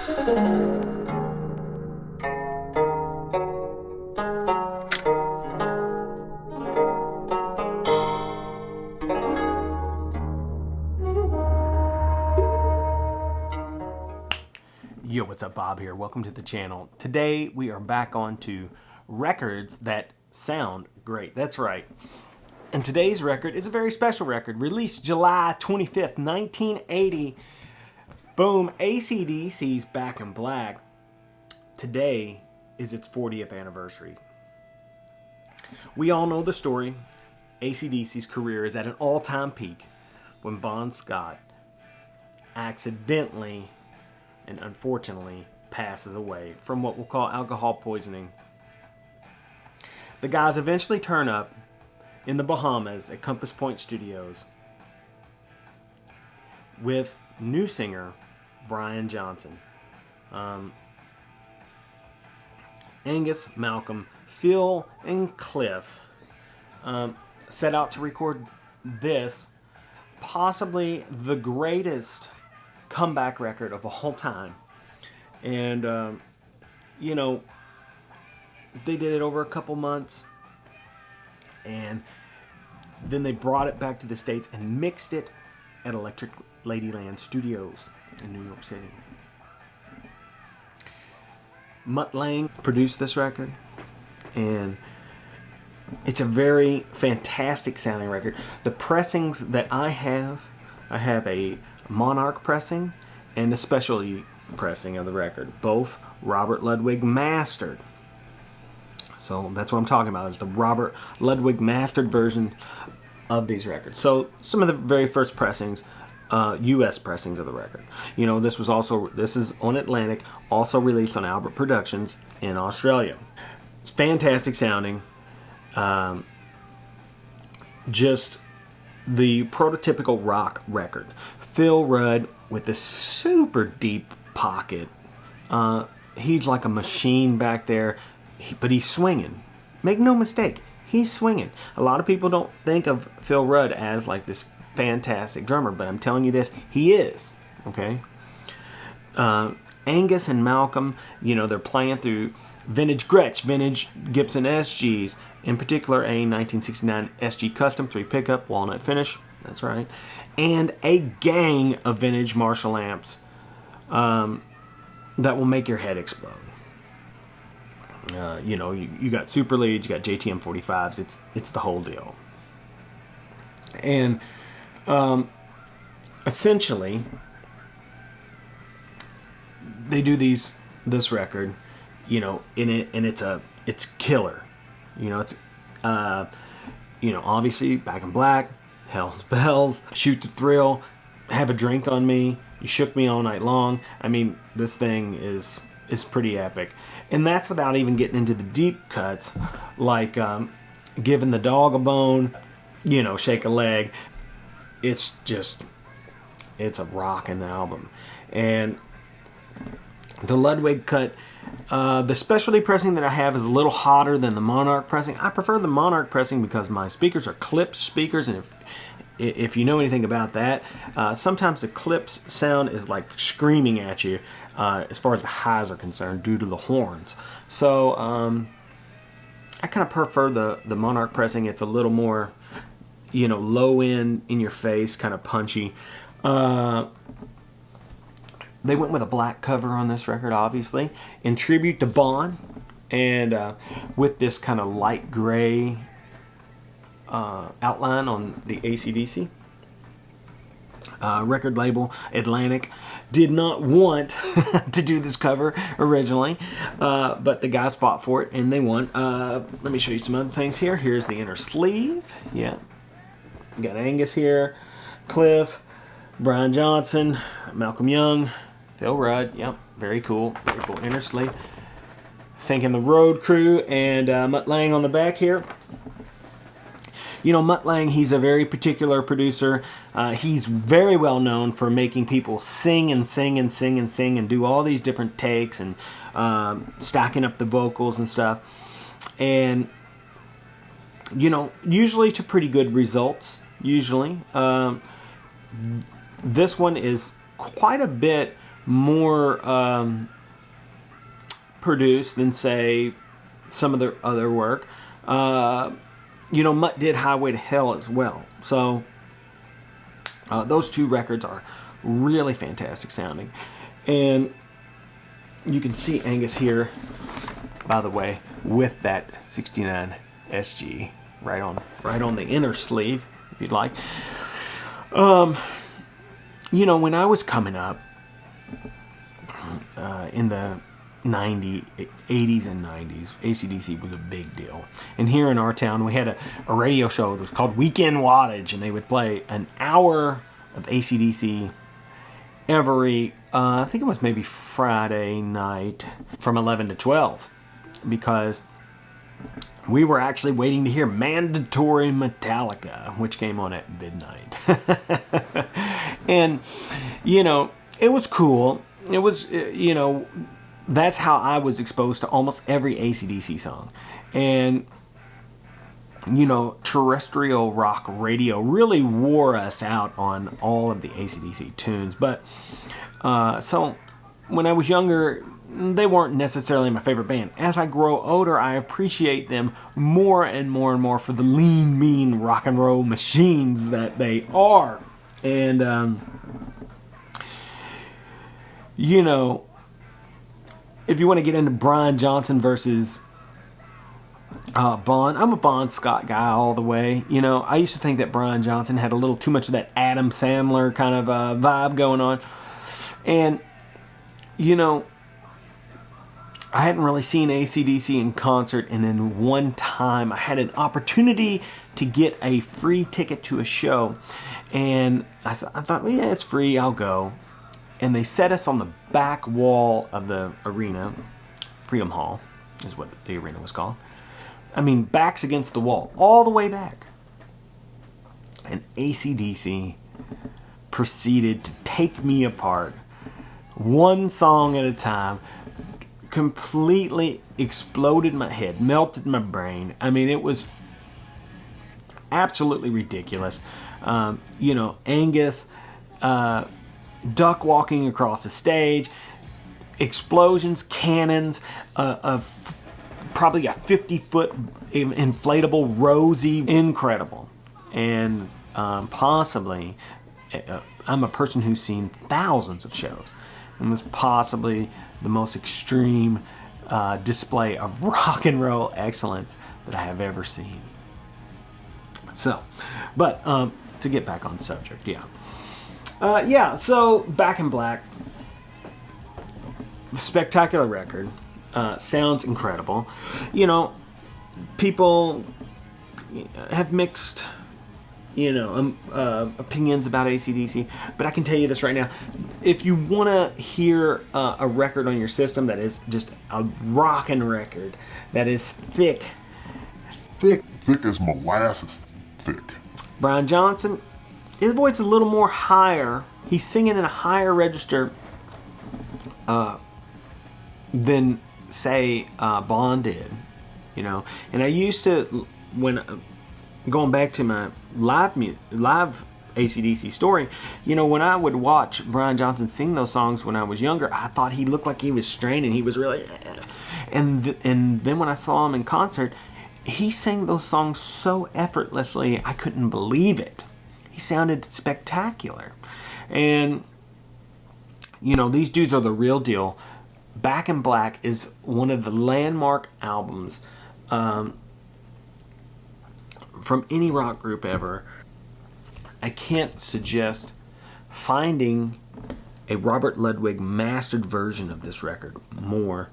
Yo, what's up? Bob here. Welcome to the channel. Today we are back on to records that sound great. That's right. And today's record is a very special record, released July 25th, 1980. Boom, AC/DC's Back in Black. Today is its 40th anniversary. We all know the story. AC/DC's career is at an all-time peak when Bon Scott accidentally and unfortunately passes away from what we'll call alcohol poisoning. The guys eventually turn up in the Bahamas at Compass Point Studios with new singer Brian Johnson. Angus, Malcolm, Phil, and Cliff set out to record this, possibly the greatest comeback record of all time. And you know, they did it over a couple months, and then they brought it back to the States and mixed it at Electric Ladyland Studios in New York City. Mutt Lange produced this record, and it's a very fantastic sounding record. The pressings that I have a Monarch pressing and a specialty pressing of the record, both Robert Ludwig mastered. So that's what I'm talking about, is the Robert Ludwig mastered version of these records. So some of the very first pressings, U.S. pressings of the record. You know, this is on Atlantic, also released on Albert Productions in Australia. It's fantastic sounding. Just the prototypical rock record. Phil Rudd with this super deep pocket. He's like a machine back there, but he's swinging. Make no mistake, he's swinging. A lot of people don't think of Phil Rudd as like this fantastic drummer, but I'm telling you this, he is. Okay. Angus and Malcolm, you know, they're playing through vintage Gretsch, vintage Gibson SGs, in particular a 1969 SG Custom 3 pickup, walnut finish, that's right, and a gang of vintage Marshall amps that will make your head explode. You know, you got Super Leads, you got JTM 45s, it's the whole deal. And essentially, they do this record, you know, and it's killer. You know, it's you know, obviously Back in Black, Hell's Bells, Shoot to Thrill, Have a Drink on Me, You Shook Me All Night Long. I mean, this thing is pretty epic. And that's without even getting into the deep cuts like Giving the Dog a Bone, you know, Shake a Leg. It's a rockin' album. And the Ludwig cut, the specialty pressing that I have is a little hotter than the Monarch pressing. I prefer the Monarch pressing because my speakers are clipped speakers, and if you know anything about that, sometimes the clips sound is like screaming at you as far as the highs are concerned due to the horns. So I kind of prefer the Monarch pressing. It's a little more, you know, low end, in your face, kind of punchy. They went with a black cover on this record, obviously, in tribute to Bon, and with this kind of light gray outline on the AC/DC. Record label Atlantic did not want to do this cover originally, but the guys fought for it and they won. Let me show you some other things here. Here's the inner sleeve. Yeah, got Angus here, Cliff, Brian Johnson, Malcolm Young, Phil Rudd. Yep, very cool. Very cool inner sleeve. Thanking the road crew, and Mutt Lange on the back here. You know, Mutt Lange, he's a very particular producer. He's very well known for making people sing and sing and sing and sing and do all these different takes and stacking up the vocals and stuff. And, you know, usually to pretty good results, usually. This one is quite a bit more produced than, say, some of their other work. Mutt did Highway to Hell as well. So those two records are really fantastic sounding. And you can see Angus here, by the way, with that 69 SG right on the inner sleeve, if you'd like. When I was coming up in the 80s and 90s, AC/DC was a big deal. And here in our town, we had a radio show that was called Weekend Wattage, and they would play an hour of AC/DC every, I think it was maybe Friday night from 11 to 12, because we were actually waiting to hear Mandatory Metallica, which came on at midnight. And, it was cool. It was, that's how I was exposed to almost every AC/DC song. And, terrestrial rock radio really wore us out on all of the AC/DC tunes. But, so when I was younger, they weren't necessarily my favorite band. As I grow older, I appreciate them more and more and more for the lean, mean rock and roll machines that they are. And, if you want to get into Brian Johnson versus Bon, I'm a Bon Scott guy all the way. I used to think that Brian Johnson had a little too much of that Adam Sandler kind of vibe going on. And, I hadn't really seen AC/DC in concert, and then one time I had an opportunity to get a free ticket to a show. And I thought, well, yeah, it's free, I'll go. And they set us on the back wall of the arena. Freedom Hall is what the arena was called. I mean, backs against the wall, all the way back. And AC/DC proceeded to take me apart, one song at a time, completely exploded my head, melted my brain. I mean, it was absolutely ridiculous. Angus duck walking across the stage, explosions, cannons, probably a 50-foot inflatable Rosie, incredible. And possibly, I'm a person who's seen thousands of shows, and was possibly the most extreme display of rock and roll excellence that I have ever seen. So, but to get back on subject, so Back in Black, spectacular record, sounds incredible. People have mixed, opinions about AC/DC, but I can tell you this right now: if you want to hear a record on your system that is just a rockin' record, that is thick as molasses, thick. Brian Johnson, his voice is a little more higher. He's singing in a higher register than, say, Bon did, And I used to, when going back to my live AC/DC story, when I would watch Brian Johnson sing those songs when I was younger, I thought he looked like he was straining. He was really, and then when I saw him in concert, he sang those songs so effortlessly, I couldn't believe it. He sounded spectacular. And, these dudes are the real deal. Back in Black is one of the landmark albums from any rock group ever. I can't suggest finding a Robert Ludwig mastered version of this record more.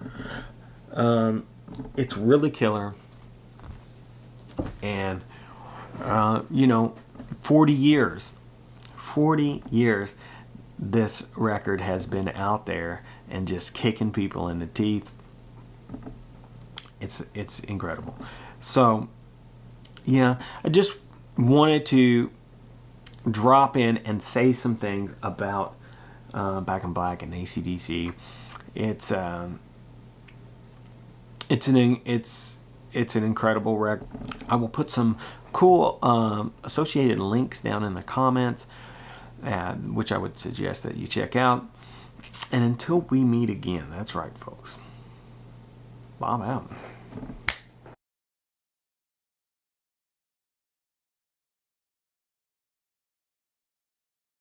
It's really killer. And, 40 years, this record has been out there and just kicking people in the teeth. It's incredible. So, I just wanted to drop in and say some things about Back in Black and AC/DC. It's an incredible record. I will put some cool associated links down in the comments, which I would suggest that you check out. And until we meet again, that's right, folks. Bob out.